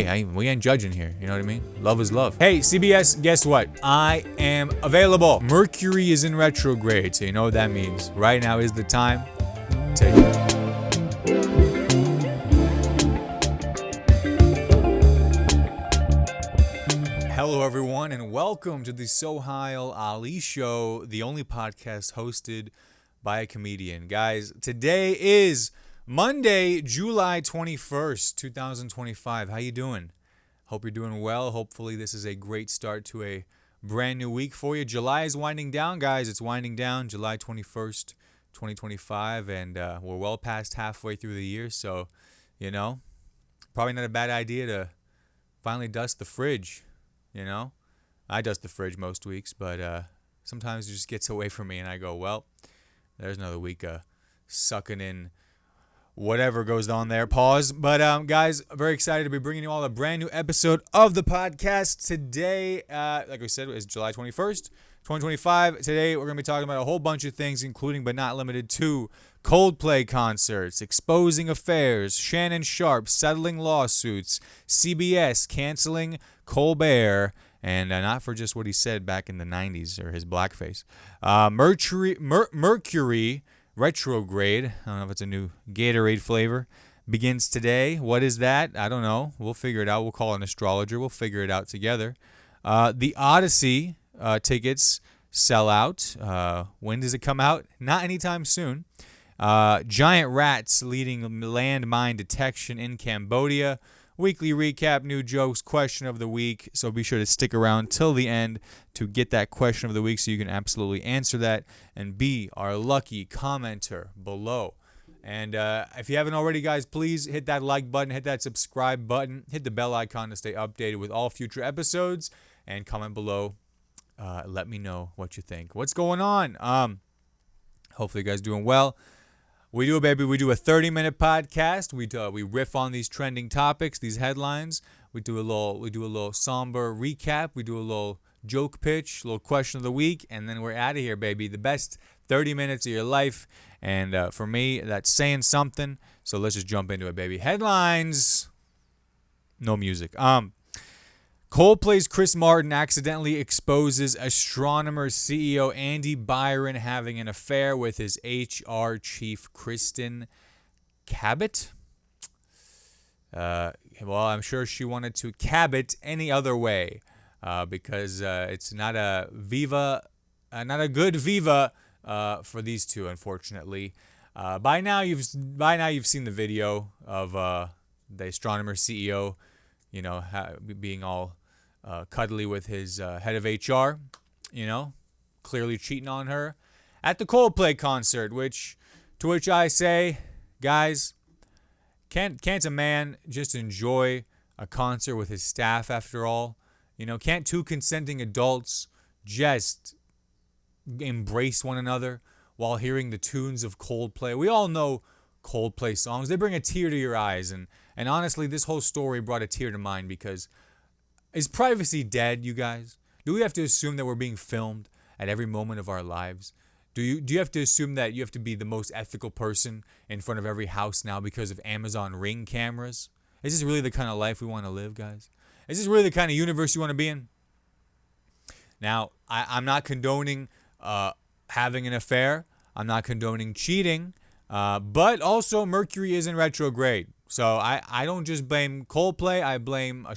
hey, we ain't judging here. You know what I mean? Love is love. Hey, CBS, guess what? I am available. Mercury is in retrograde, so you know what that means. Right now is the time to... Hello, everyone, and welcome to the Sohile Ali Show, the only podcast hosted by a comedian. Guys, today is Monday, July 21st, 2025. How you doing? Hope you're doing well. Hopefully, this is a great start to a brand new week for you. July is winding down, guys. It's winding down, July 21st, 2025, and we're well past halfway through the year, so, you know, probably not a bad idea to finally dust the fridge. You know, I dust the fridge most weeks, but sometimes it just gets away from me and I go, well, there's another week sucking in whatever goes on there. Pause. But guys, very excited to be bringing you all a brand new episode of the podcast today. Like we said, it's July 21st, 2025. Today, we're going to be talking about a whole bunch of things, including but not limited to Coldplay concerts, exposing affairs, Shannon Sharpe settling lawsuits, CBS canceling Colbert, and not for just what he said back in the 90s or his blackface. Mercury Retrograde, I don't know if it's a new Gatorade flavor, begins today. What is that? I don't know. We'll figure it out. We'll call an astrologer. We'll figure it out together. The Odyssey tickets sell out. When does it come out? Not anytime soon. Giant rats leading landmine detection in Cambodia. Weekly recap, new jokes, question of the week. So be sure to stick around till the end to get that question of the week so you can absolutely answer that and be our lucky commenter below. And if you haven't already, guys, please hit that like button, hit that subscribe button, hit the bell icon to stay updated with all future episodes, and comment below. Let me know what you think. What's going on? Hopefully you guys doing well. We do a 30-minute podcast. We riff on these trending topics, these headlines. We do a little somber recap. We do a little joke pitch, a little question of the week, and then we're out of here, baby. The best 30 minutes of your life. And for me, that's saying something. So let's just jump into it, baby. Headlines. No music. Coldplay's Chris Martin accidentally exposes astronomer CEO Andy Byron having an affair with his HR chief Kristen Cabot. Well, I'm sure she wanted to Cabot any other way because it's not a good viva for these two, unfortunately. By now you've seen the video of the astronomer CEO, you know, being all cuddly with his head of HR, you know, clearly cheating on her at the Coldplay concert, to which I say, guys, can't a man just enjoy a concert with his staff after all? You know, can't two consenting adults just embrace one another while hearing the tunes of Coldplay? We all know Coldplay songs. They bring a tear to your eyes, and honestly, this whole story brought a tear to mine because is privacy dead, you guys? Do we have to assume that we're being filmed at every moment of our lives? Do you have to assume that you have to be the most ethical person in front of every house now because of Amazon Ring cameras? Is this really the kind of life we want to live, guys? Is this really the kind of universe you want to be in? Now, I'm not condoning having an affair. I'm not condoning cheating. But also Mercury is in retrograde. So I don't just blame Coldplay. I blame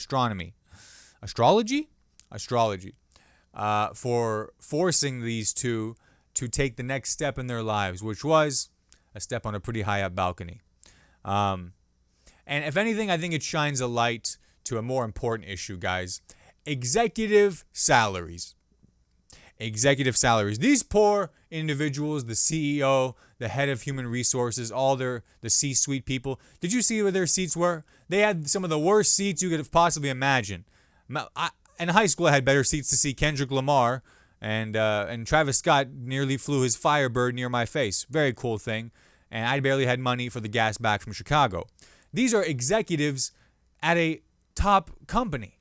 Astrology for forcing these two to take the next step in their lives, which was a step on a pretty high up balcony. And if anything, I think it shines a light to a more important issue, guys. Executive salaries. These poor individuals, the CEO, the head of human resources, the C-suite people. Did you see where their seats were? They had some of the worst seats you could have possibly imagined. In high school, I had better seats to see Kendrick Lamar, and Travis Scott nearly flew his Firebird near my face. Very cool thing. And I barely had money for the gas back from Chicago. These are executives at a top company.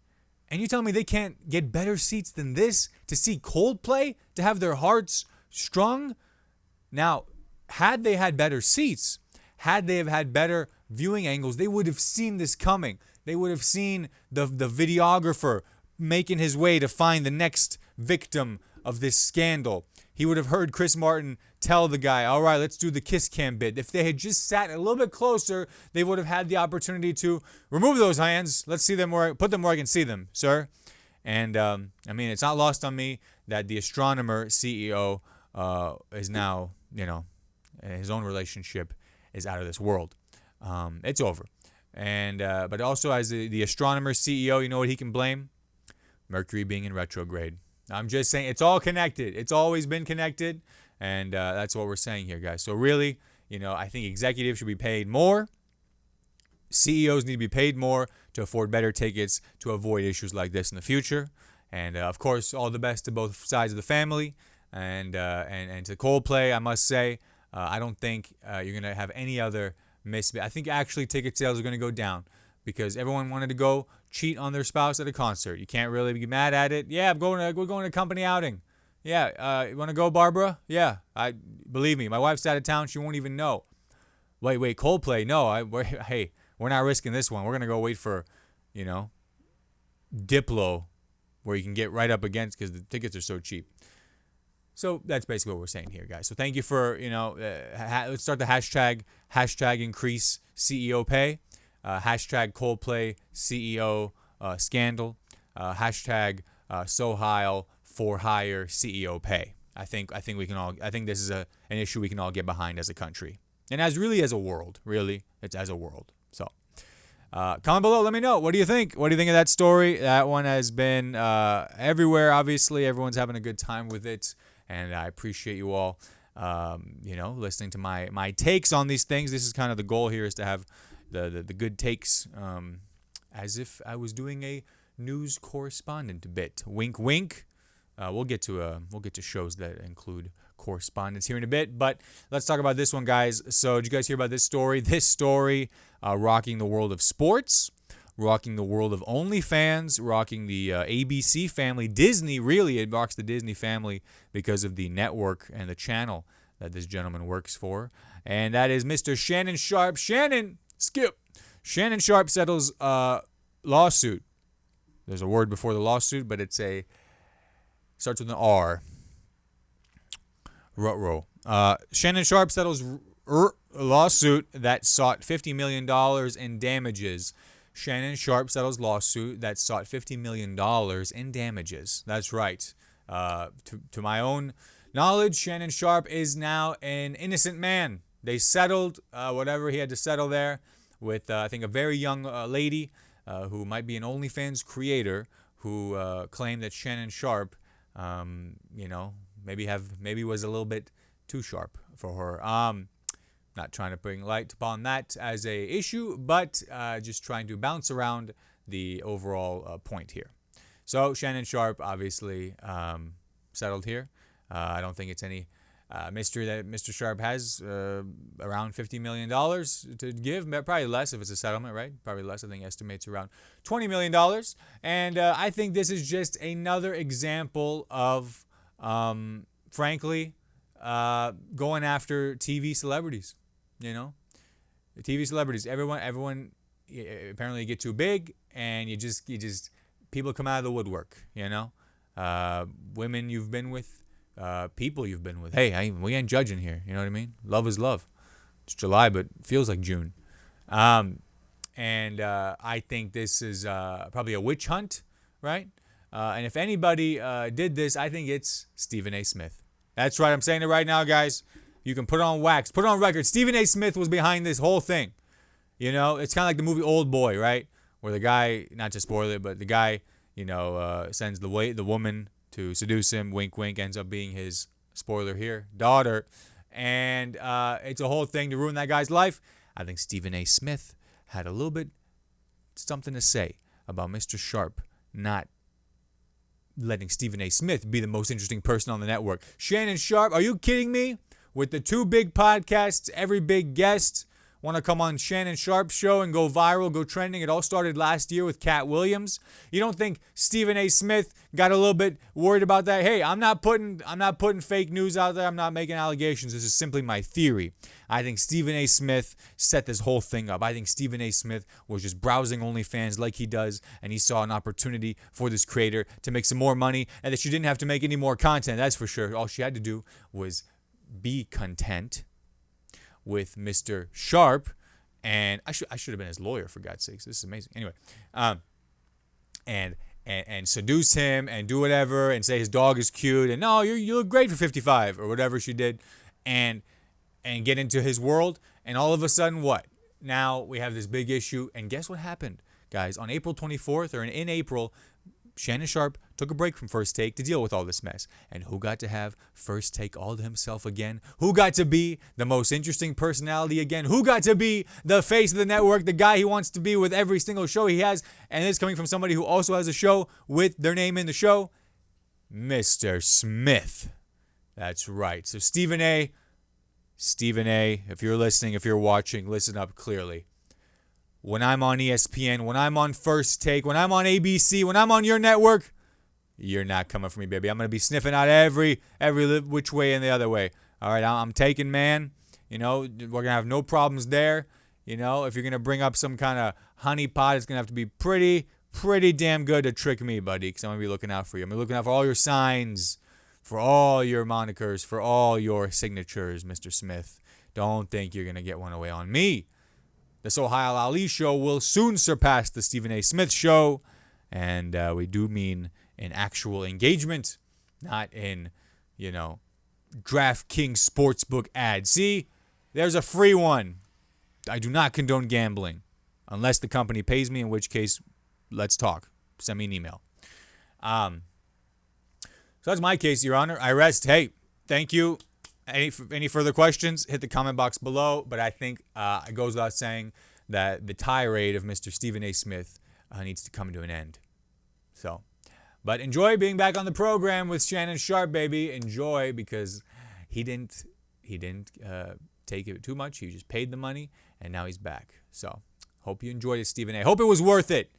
And you tell me they can't get better seats than this to see Coldplay, to have their hearts strung? Now, had they had better seats, had they have had better viewing angles, they would have seen this coming. They would have seen the videographer making his way to find the next victim of this scandal. He would have heard Chris Martin tell the guy, all right, let's do the kiss cam bit. If they had just sat a little bit closer, they would have had the opportunity to remove those hands. Let's see them where, put them where I can see them, sir. And, it's not lost on me that the astronomer CEO is now, his own relationship is out of this world. It's over. And but also as the astronomer CEO, you know what he can blame? Mercury being in retrograde. I'm just saying it's all connected. It's always been connected. And that's what we're saying here, guys. So really, I think executives should be paid more. CEOs need to be paid more to afford better tickets to avoid issues like this in the future. And, of course, all the best to both sides of the family. And to Coldplay, I must say, I don't think you're going to have any other I think actually ticket sales are going to go down because everyone wanted to go cheat on their spouse at a concert. You can't really be mad at it. Yeah, we're going to a company outing. Yeah, you want to go, Barbara? Yeah, believe me, my wife's out of town. She won't even know. Wait, Coldplay? No, hey, we're not risking this one. We're going to go wait for, Diplo, where you can get right up against because the tickets are so cheap. So that's basically what we're saying here, guys. So thank you for, let's start the hashtag increase CEO pay, hashtag Coldplay CEO scandal, hashtag Sohile for higher CEO pay. I think this is an issue we can all get behind as a country. And as a world, it's as a world. So comment below, let me know. What do you think? What do you think of that story? That one has been everywhere, obviously. Everyone's having a good time with it. And I appreciate you all, listening to my takes on these things. This is kind of the goal here, is to have the good takes, as if I was doing a news correspondent bit. Wink, wink. We'll get to shows that include correspondence here in a bit. But let's talk about this one, guys. So did you guys hear about this story? This story rocking the world of sports, rocking the world of OnlyFans, rocking the ABC family. Disney, really, it rocks the Disney family because of the network and the channel that this gentleman works for. And that is Mr. Shannon Sharpe. Shannon Sharpe settles lawsuit. There's a word before the lawsuit, but starts with an R. Ruh-roh. Shannon Sharpe settles lawsuit that sought $50 million in damages. Shannon Sharpe settles lawsuit that sought $50 million in damages. That's right. To my own knowledge, Shannon Sharpe is now an innocent man. They settled whatever he had to settle there with, I think, a very young lady who might be an OnlyFans creator who claimed that Shannon Sharpe, maybe was a little bit too sharp for her. Not trying to bring light upon that as a issue, but just trying to bounce around the overall point here. So Shannon Sharpe obviously settled here. I don't think it's any mystery that Mr. Sharpe has around $50 million to give. Probably less if it's a settlement, right? Probably less. I think estimates around $20 million. And I think this is just another example of, frankly, going after TV celebrities. TV celebrities. Everyone apparently get too big, and you just people come out of the woodwork. Women you've been with, people you've been with. Hey, we ain't judging here. You know what I mean? Love is love. It's July, but feels like June. And I think this is probably a witch hunt, right? And if anybody did this, I think it's Stephen A. Smith. That's right. I'm saying it right now, guys. You can put it on wax, put it on record. Stephen A. Smith was behind this whole thing. It's kind of like the movie Old Boy, right? Where the guy, not to spoil it, but the guy, sends the woman to seduce him. Wink, wink. Ends up being his, spoiler here, daughter. And it's a whole thing to ruin that guy's life. I think Stephen A. Smith had a little bit something to say about Mr. Sharpe not letting Stephen A. Smith be the most interesting person on the network. Shannon Sharpe, are you kidding me? With the two big podcasts, every big guest, Want to come on Shannon Sharpe's show and go viral, go trending? It all started last year with Cat Williams. You don't think Stephen A. Smith got a little bit worried about that? Hey, I'm not putting fake news out there. I'm not making allegations. This is simply my theory. I think Stephen A. Smith set this whole thing up. I think Stephen A. Smith was just browsing OnlyFans like he does, and he saw an opportunity for this creator to make some more money, and that she didn't have to make any more content. That's for sure. All she had to do was be content with Mr. Sharpe, and I should have been his lawyer, for God's sakes. This is amazing. Anyway, and seduce him and do whatever and say his dog is cute and no, you look great for 55 or whatever she did, and get into his world. And all of a sudden, what? Now we have this big issue, and guess what happened, guys? On April 24th, or in April, Shannon Sharpe took a break from First Take to deal with all this mess. And who got to have First Take all to himself again? Who got to be the most interesting personality again? Who got to be the face of the network, the guy he wants to be with every single show he has? And it's coming from somebody who also has a show with their name in the show, Mr. Smith. That's right. So Stephen A., if you're listening, if you're watching, listen up clearly. When I'm on ESPN, when I'm on First Take, when I'm on ABC, when I'm on your network, you're not coming for me, baby. I'm going to be sniffing out every which way and the other way. All right, I'm taking, man. You know, we're going to have no problems there. You know, if you're going to bring up some kind of honey pot, it's going to have to be pretty damn good to trick me, buddy, because I'm going to be looking out for you. I'm going to be looking out for all your signs, for all your monikers, for all your signatures, Mr. Smith. Don't think you're going to get one away on me. The Sohile Ali show will soon surpass the Stephen A. Smith show, and we do mean in actual engagement, not in, DraftKings Sportsbook ad. See, there's a free one. I do not condone gambling, unless the company pays me, in which case, let's talk. Send me an email. So that's my case, Your Honor. I rest. Hey, thank you. Any further questions, hit the comment box below. But I think it goes without saying that the tirade of Mr. Stephen A. Smith needs to come to an end. So, but enjoy being back on the program with Shannon Sharpe, baby. Enjoy, because he didn't take it too much. He just paid the money, and now he's back. So, hope you enjoyed it, Stephen A. Hope it was worth it.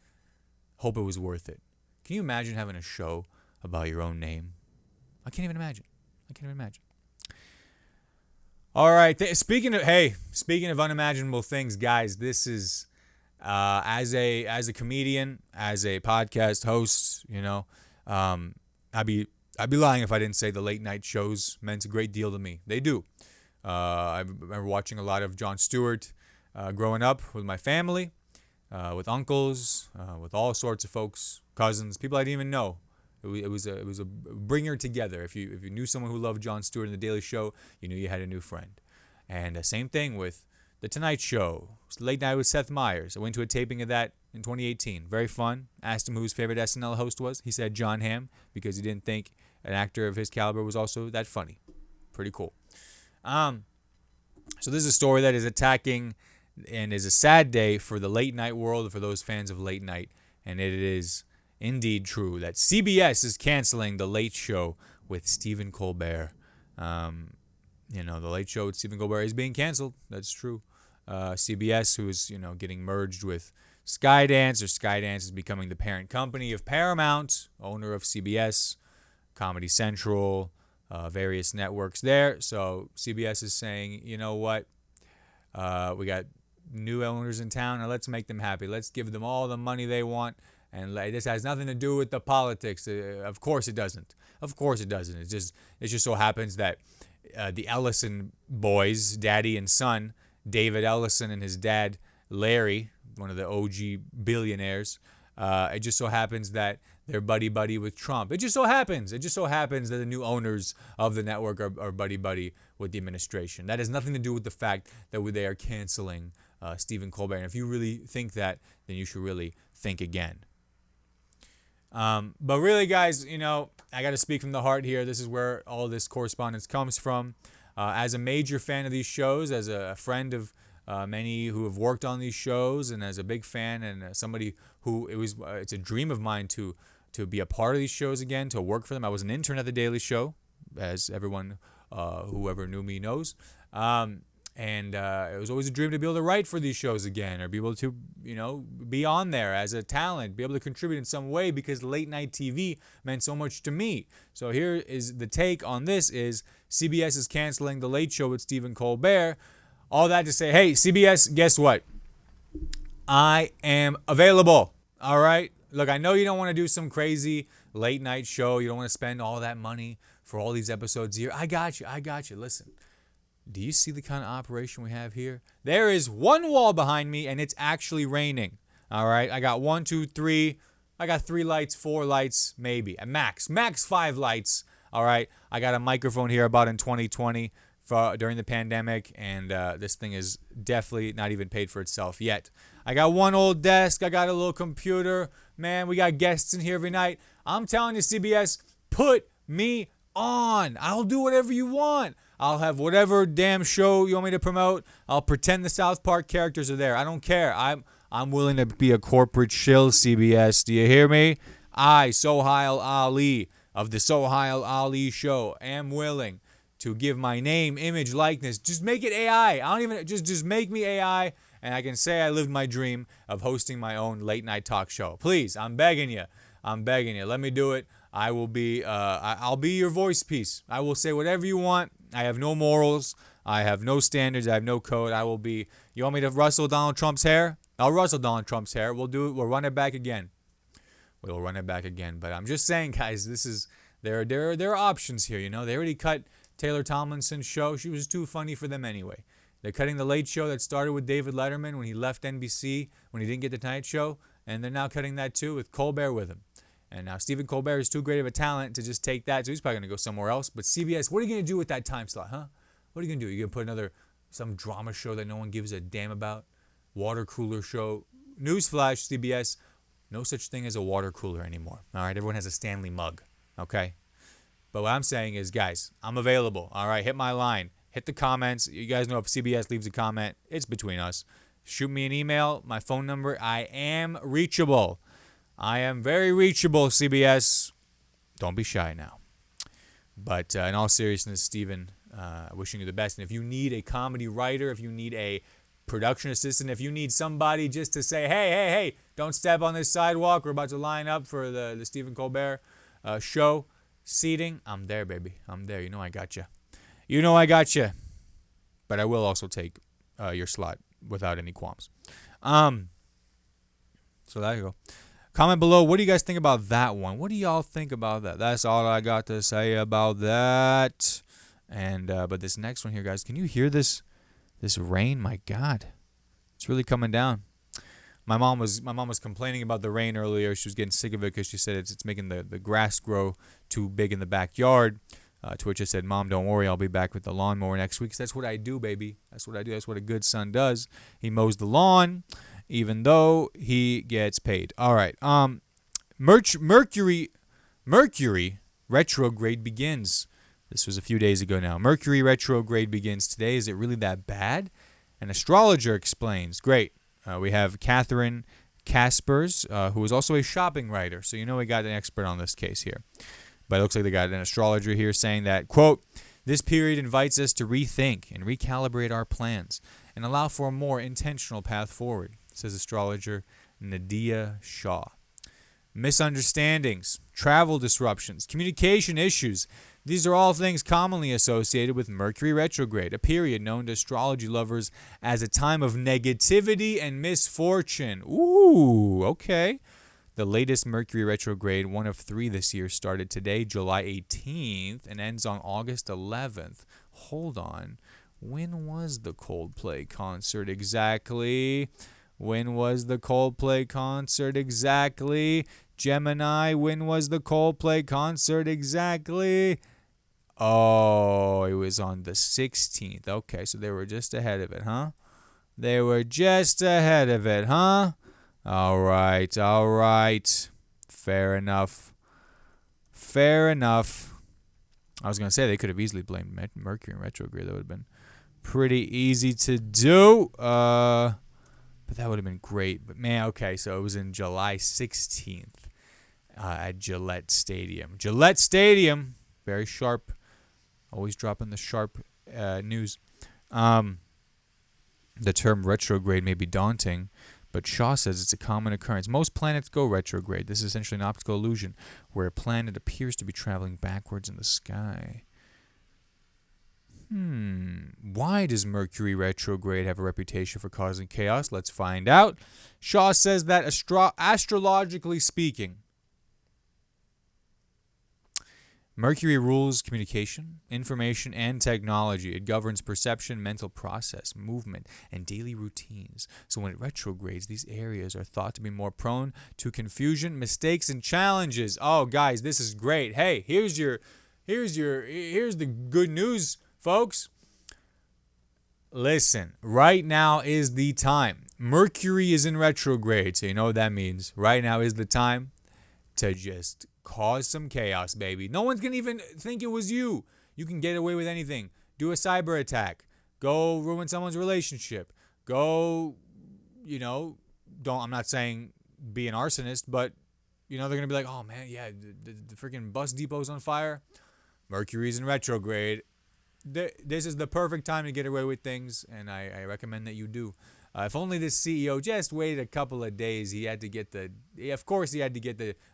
Hope it was worth it. Can you imagine having a show about your own name? I can't even imagine. All right. Speaking of unimaginable things, guys, this is as a comedian, as a podcast host, I'd be lying if I didn't say the late night shows meant a great deal to me. They do. I remember watching a lot of Jon Stewart growing up with my family, with uncles, with all sorts of folks, cousins, people I didn't even know. It was a bringer together. If you knew someone who loved Jon Stewart and The Daily Show, you knew you had a new friend. And same thing with The Tonight Show, Late Night with Seth Meyers. I went to a taping of that in 2018. Very fun. Asked him who his favorite SNL host was. He said John Hamm, because he didn't think an actor of his caliber was also that funny. Pretty cool. So this is a story that is attacking and is a sad day for the late night world, for those fans of late night. And it is indeed true that CBS is canceling The Late Show with Stephen Colbert. The Late Show with Stephen Colbert is being canceled. That's true. CBS, who is, getting merged with Skydance, or Skydance is becoming the parent company of Paramount, owner of CBS, Comedy Central, various networks there. So CBS is saying, you know what? We got new owners in town, and let's make them happy. Let's give them all the money they want. And this has nothing to do with the politics. Of course it doesn't. It just so happens that the Ellison boys, daddy and son, David Ellison and his dad, Larry, one of the OG billionaires, it just so happens that they're buddy-buddy with Trump. It just so happens that the new owners of the network are buddy-buddy with the administration. That has nothing to do with the fact that they are canceling Stephen Colbert. And if you really think that, then you should really think again. But really, guys, I got to speak from the heart here. This is where all this correspondence comes from. As a major fan of these shows, as a friend of many who have worked on these shows, and as a big fan and somebody who it's a dream of mine to be a part of these shows again, to work for them. I was an intern at The Daily Show, as everyone whoever knew me knows. And it was always a dream to be able to write for these shows again, or be able to, be on there as a talent, be able to contribute in some way, because late night TV meant so much to me. So here is the take on this: is CBS is canceling The Late Show with Stephen Colbert. All that to say, hey, CBS, guess what? I am available. All right. Look, I know you don't want to do some crazy late night show. You don't want to spend all that money for all these episodes here. I got you. Listen. Do you see the kind of operation we have here? There is one wall behind me, and it's actually raining. All right, I got 1, 2, 3. I got 3 lights, 4 lights, maybe. At max 5 lights. All right, I got a microphone here about in 2020 during the pandemic, and this thing is definitely not even paid for itself yet. I got one old desk. I got a little computer. Man, we got guests in here every night. I'm telling you, CBS, put me on. I'll do whatever you want. I'll have whatever damn show you want me to promote. I'll pretend the South Park characters are there. I don't care. I'm willing to be a corporate shill, CBS. Do you hear me? I, Sohile Ali of the Sohile Ali Show, am willing to give my name, image, likeness. Just make it AI. I don't even just make me AI, and I can say I lived my dream of hosting my own late night talk show. Please, I'm begging you. Let me do it. I will be. I'll be your voice piece. I will say whatever you want. I have no morals. I have no standards. I have no code. I will be. You want me to rustle Donald Trump's hair? I'll rustle Donald Trump's hair. We'll do it. We'll run it back again. But I'm just saying, guys, this is there are options here. They already cut Taylor Tomlinson's show. She was too funny for them anyway. They're cutting The Late Show that started with David Letterman when he left NBC, when he didn't get the Tonight Show, and they're now cutting that too with Colbert with him. And now Stephen Colbert is too great of a talent to just take that, so he's probably going to go somewhere else. But CBS, what are you going to do with that time slot, huh? What are you going to do? You're going to put some drama show that no one gives a damn about? Water cooler show? Newsflash, CBS, no such thing as a water cooler anymore. All right, everyone has a Stanley mug, okay? But what I'm saying is, guys, I'm available. All right, hit my line. Hit the comments. You guys know if CBS leaves a comment, it's between us. Shoot me an email. My phone number, I am reachable. I am very reachable, CBS. Don't be shy now. But in all seriousness, Stephen, wishing you the best. And if you need a comedy writer, if you need a production assistant, if you need somebody just to say, hey, don't step on this sidewalk. We're about to line up for the Stephen Colbert show seating. I'm there, baby. I'm there. You know I got you. But I will also take your slot without any qualms. So there you go. Comment below, what do you guys think about that one? What do y'all think about that? That's all I got to say about that. And but this next one here, guys, can you hear this rain? My God, it's really coming down. My mom was complaining about the rain earlier. She was getting sick of it because she said it's making the grass grow too big in the backyard. To which I said, Mom, don't worry, I'll be back with the lawnmower next week. 'Cause that's what I do, baby. That's what I do. That's what a good son does. He mows the lawn, even though he gets paid. All right. Mercury Retrograde begins. This was a few days ago now. Mercury Retrograde begins today. Is it really that bad? An astrologer explains. Great. We have Catherine Caspers, who is also a shopping writer. So we got an expert on this case here. But it looks like they got an astrologer here saying that, quote, this period invites us to rethink and recalibrate our plans and allow for a more intentional path forward, says astrologer Nadia Shaw. Misunderstandings, travel disruptions, communication issues. These are all things commonly associated with Mercury retrograde, a period known to astrology lovers as a time of negativity and misfortune. Ooh, okay. The latest Mercury retrograde, one of 3 this year, started today, July 18th, and ends on August 11th. Hold on. When was the Coldplay concert exactly? Gemini, when was the Coldplay concert exactly? Oh, it was on the 16th. Okay, so they were just ahead of it, huh? All right. Fair enough. I was going to say they could have easily blamed Mercury in retrograde. That would have been pretty easy to do. But that would have been great. But, man, okay, so it was in July 16th at Gillette Stadium. Very sharp. Always dropping the sharp news. The term retrograde may be daunting, but Shaw says it's a common occurrence. Most planets go retrograde. This is essentially an optical illusion where a planet appears to be traveling backwards in the sky. Why does Mercury retrograde have a reputation for causing chaos? Let's find out. Shaw says that astrologically speaking, Mercury rules communication, information, and technology. It governs perception, mental process, movement, and daily routines. So when it retrogrades, these areas are thought to be more prone to confusion, mistakes, and challenges. Oh, guys, this is great. Hey, here's the good news, folks. Listen, right now is the time. Mercury is in retrograde, so you know what that means. Right now is the time to just cause some chaos, baby. No one's going to even think it was you. You can get away with anything. Do a cyber attack. Go ruin someone's relationship. Go, I'm not saying be an arsonist, but, they're going to be like, oh, man, yeah, the freaking bus depot's on fire. Mercury's in retrograde. This is the perfect time to get away with things, and I recommend that you do. If only this CEO just waited a couple of days, he had to get the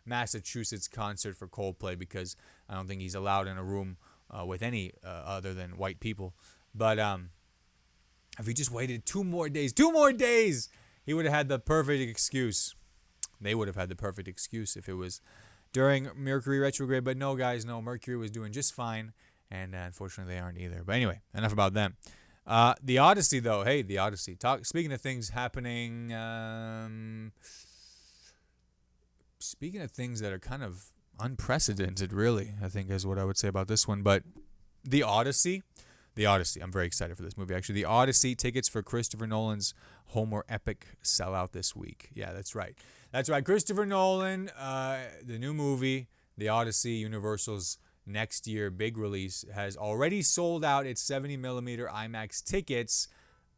Massachusetts concert for Coldplay, because I don't think he's allowed in a room with any other than white people. But if he just waited 2 more days, he would have had the perfect excuse. They would have had the perfect excuse if it was during Mercury retrograde. But no, guys, no, Mercury was doing just fine. And unfortunately, they aren't either. But anyway, enough about them. The Odyssey, though. Hey, the Odyssey. Speaking of things happening, speaking of things that are kind of unprecedented, really, I think is what I would say about this one. But the Odyssey, I'm very excited for this movie, actually. The Odyssey, tickets for Christopher Nolan's Homer epic sell out this week. Yeah, that's right. Christopher Nolan, the new movie, The Odyssey, Universal's next year big release, has already sold out its 70mm IMAX tickets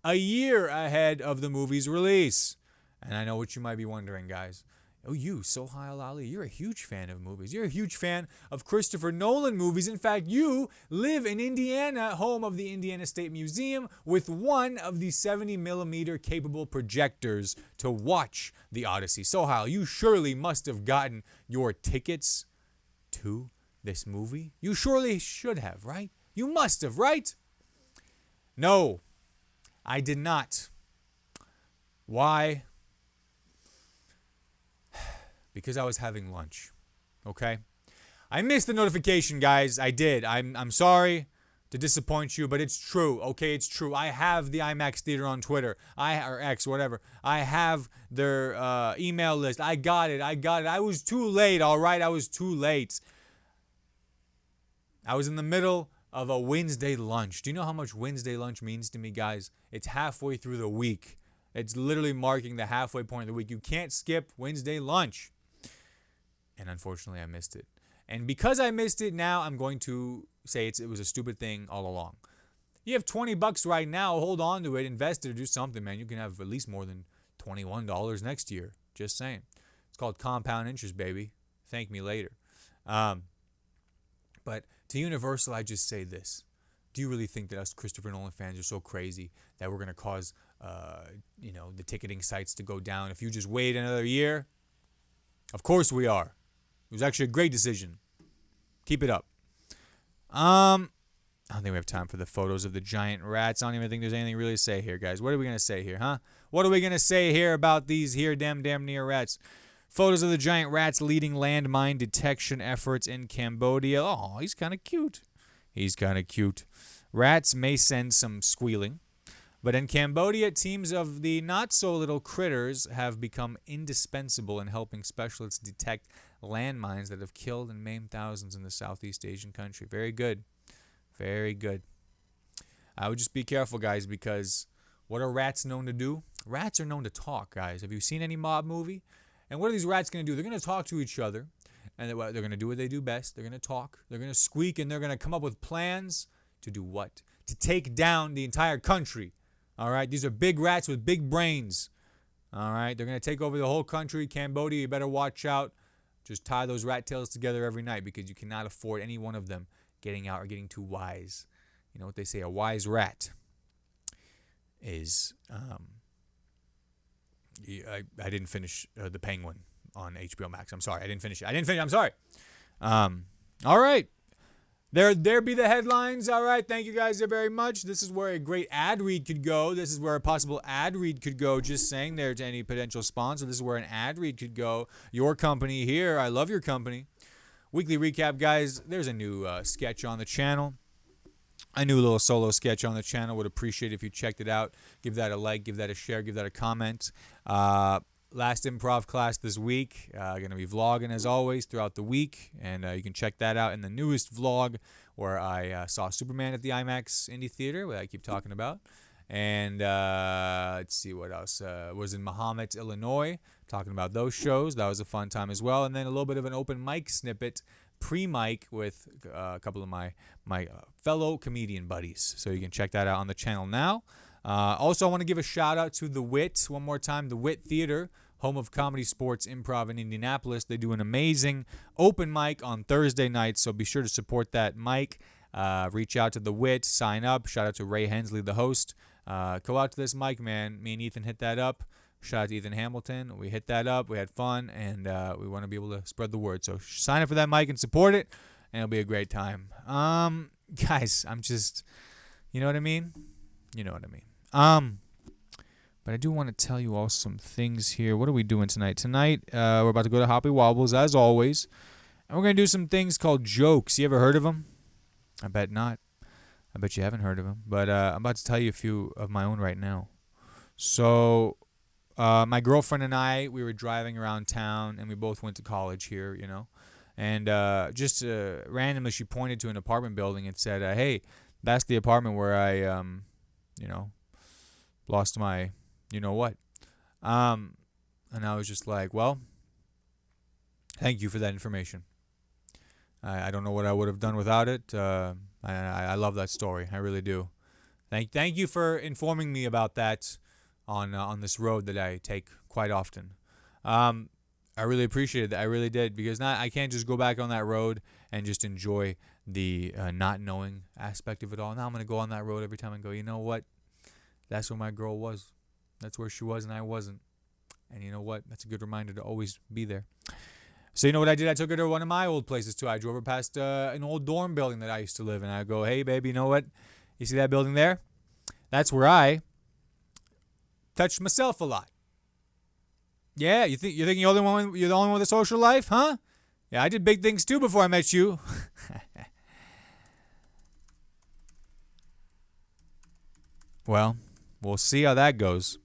a year ahead of the movie's release. And I know what you might be wondering, guys. Oh, you, Sohile Ali, you're a huge fan of movies. You're a huge fan of Christopher Nolan movies. In fact, you live in Indiana, home of the Indiana State Museum, with one of the 70mm capable projectors to watch The Odyssey. Sohile, you surely must have gotten your tickets to this movie. You surely should have, right? You must have, right? No, I did not. Why? Because I was having lunch. Okay? I missed the notification, guys. I did. I'm sorry to disappoint you, but it's true. Okay, it's true. I have the IMAX Theater on Twitter. Or X, whatever. I have their email list. I got it. I was too late, all right? I was too late. I was in the middle of a Wednesday lunch. Do you know how much Wednesday lunch means to me, guys? It's halfway through the week. It's literally marking the halfway point of the week. You can't skip Wednesday lunch. And unfortunately, I missed it. And because I missed it, now I'm going to say it was a stupid thing all along. You have $20 right now. Hold on to it. Invest it or do something, man. You can have at least more than $21 next year. Just saying. It's called compound interest, baby. Thank me later. But to Universal, I just say this. Do you really think that us Christopher Nolan fans are so crazy that we're going to cause, the ticketing sites to go down if you just wait another year? Of course we are. It was actually a great decision. Keep it up. I don't think we have time for the photos of the giant rats. I don't even think there's anything really to say here, guys. What are we going to say here, huh? What are we going to say here about these here damn near rats? Photos of the giant rats leading landmine detection efforts in Cambodia. Oh, he's kind of cute. Rats may send some squealing. But in Cambodia, teams of the not-so-little critters have become indispensable in helping specialists detect landmines that have killed and maimed thousands in the Southeast Asian country. Very good. Very good. I would just be careful, guys, because what are rats known to do? Rats are known to talk, guys. Have you seen any mob movie? And what are these rats going to do? They're going to talk to each other, and they're going to do what they do best. They're going to talk, they're going to squeak, and they're going to come up with plans to do what? To take down the entire country. All right? These are big rats with big brains. All right? They're going to take over the whole country. Cambodia, you better watch out. Just tie those rat tails together every night because you cannot afford any one of them getting out or getting too wise. You know what they say, a wise rat is I didn't finish The Penguin on HBO Max. I'm sorry, I didn't finish it. I'm sorry. All right. There be the headlines. All right, thank you guys very much. This is where a great ad read could go. This is where a possible ad read could go. Just saying there to any potential sponsor. This is where an ad read could go. Your company here. I love your company. Weekly recap, guys. There's a new sketch on the channel. A new little solo sketch on the channel. Would appreciate if you checked it out. Give that a like. Give that a share. Give that a comment. Last improv class this week. Going to be vlogging as always throughout the week. And you can check that out in the newest vlog where I saw Superman at the IMAX Indie Theater, what I keep talking about. And let's see what else. Was in Mahomet, Illinois, talking about those shows. That was a fun time as well. And then a little bit of an open mic snippet, pre-mic with a couple of my fellow comedian buddies. So you can check that out on the channel now. Also, I want to give a shout out to The Wit one more time. The Wit Theater, home of comedy, sports, improv in Indianapolis. They do an amazing open mic on Thursday nights, so be sure to support that mic. Reach out to The Wit, sign up. Shout out to Ray Hensley, the host. Go out to this mic, man. Me and Ethan hit that up. Shout out to Ethan Hamilton. We hit that up. We had fun, and we want to be able to spread the word. So sign up for that mic and support it, and it'll be a great time. Guys, I'm just, you know what I mean? You know what I mean. But I do want to tell you all some things here. What are we doing tonight? Tonight, we're about to go to Hoppy Wobbles, as always. And we're going to do some things called jokes. You ever heard of them? I bet not. I bet you haven't heard of them. But I'm about to tell you a few of my own right now. So, my girlfriend and I, we were driving around town, and we both went to college here, you know. And just randomly, she pointed to an apartment building and said, hey, that's the apartment where I, you know, lost my you-know-what. And I was just like, well, thank you for that information. I don't know what I would have done without it. I love that story. I really do. Thank you for informing me about that on this road that I take quite often. I really appreciated that. I really did, because I can't just go back on that road and just enjoy the not knowing aspect of it all. Now I'm going to go on that road every time and go, you know what? That's where my girl was. That's where she was and I wasn't. And you know what? That's a good reminder to always be there. So you know what I did? I took her to one of my old places too. I drove her past an old dorm building that I used to live in. I go, hey, baby, you know what? You see that building there? That's where I touched myself a lot. Yeah, you think you're the only one with a social life, huh? Yeah, I did big things too before I met you. Well, we'll see how that goes.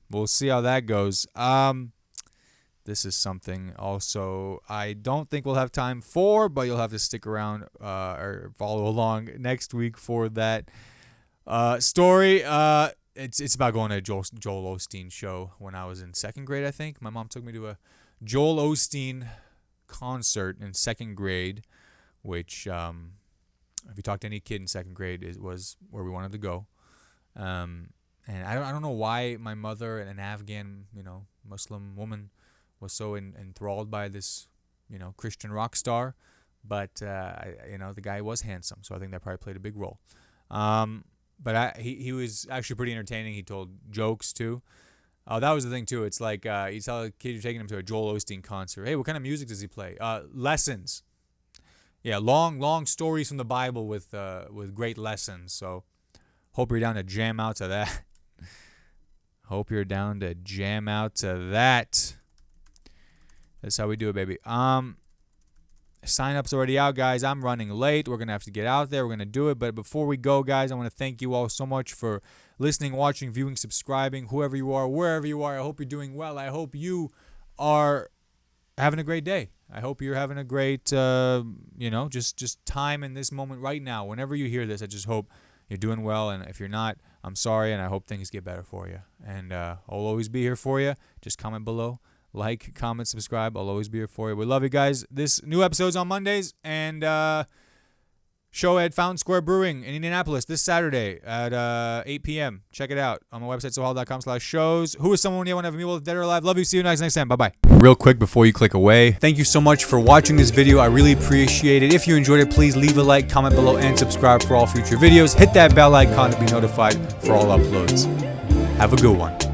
This is something also I don't think we'll have time for, but you'll have to stick around or follow along next week for that story. It's about going to a Joel Osteen show when I was in second grade, I think. My mom took me to a Joel Osteen concert in second grade, which if you talk to any kid in second grade, it was where we wanted to go. And I don't know why my mother, an Afghan, Muslim woman, was so enthralled by this, Christian rock star. But, the guy was handsome, so I think that probably played a big role. But he was actually pretty entertaining. He told jokes, too. That was the thing, too. It's like you tell a kid you're taking him to a Joel Osteen concert. Hey, what kind of music does he play? Lessons. Yeah, long stories from the Bible with great lessons. So hope you're down to jam out to that. That's how we do it, baby. Sign-up's already out, guys. I'm running late. We're going to have to get out there. We're going to do it. But before we go, guys, I want to thank you all so much for listening, watching, viewing, subscribing, whoever you are, wherever you are. I hope you're doing well. I hope you are having a great day. I hope you're having a great, just time in this moment right now. Whenever you hear this, I just hope you're doing well. And if you're not, I'm sorry, and I hope things get better for you. And I'll always be here for you. Just comment below. Like, comment, subscribe. I'll always be here for you. We love you guys. This new episode's on Mondays, and show at Fountain Square Brewing in Indianapolis this Saturday at 8 p.m. Check it out on my website, sohile.com/shows. Who is someone you want to have a meal with, dead or alive? Love you. See you next time. Bye-bye. Real quick before you click away, thank you so much for watching this video. I really appreciate it. If you enjoyed it, please leave a like, comment below, and subscribe for all future videos. Hit that bell icon to be notified for all uploads. Have a good one.